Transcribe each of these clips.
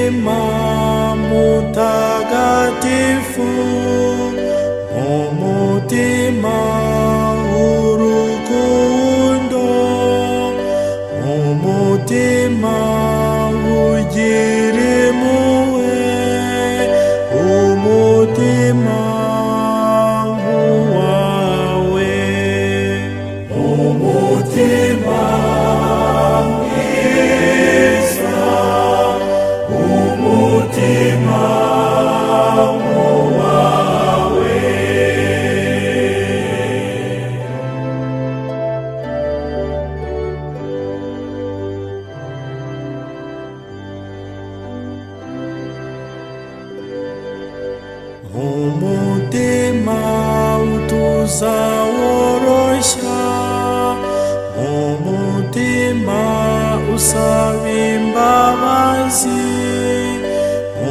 umutima mutagatifu, umutima w'urukundo, umutima ugira impuhwe, umutima wawe, umutima mwiza, umutima wawe. Umutima utuza woroshya, umutima usaba imbabazi,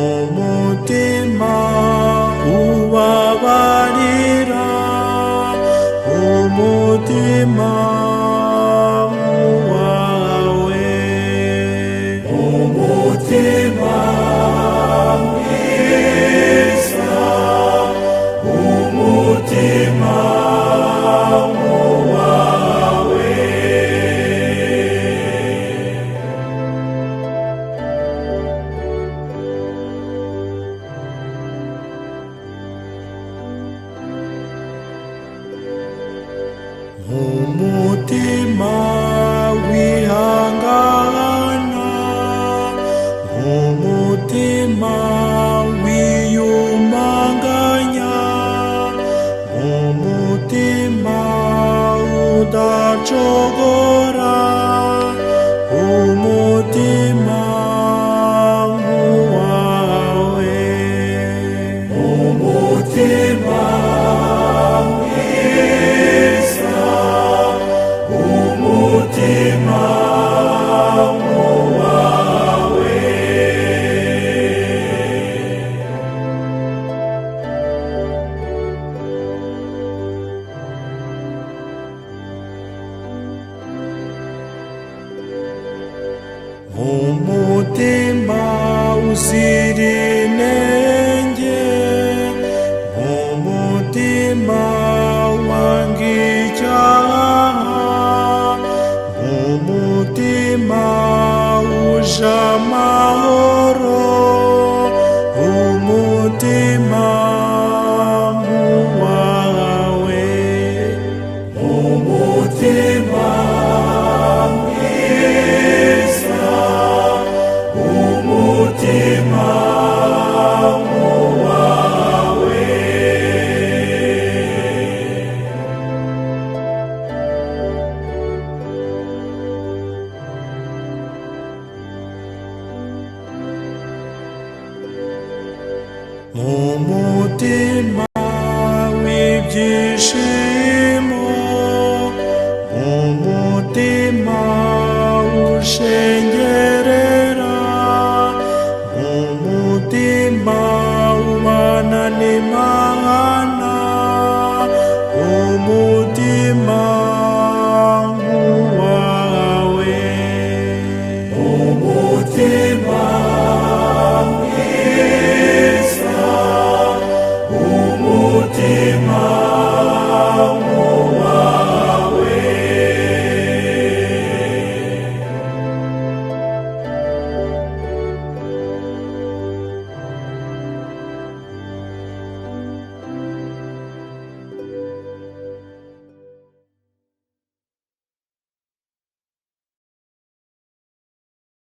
umutima ubabarira, umutima wawe, umutima mwiza, umutima wawe. Umutima wihangana, umutima wiyumanganya, umutima udacogora, umutima wawe, umutima mwiza, umutima wawe. Umutima uzira inenge, umutima wanga icyaha, umutima uje amahoro, umutima wawe, umutima mwiza, umutima wawe. Umutima w'ibyishimo, umutima ushengerera, umutima ubana n'Imana, umutima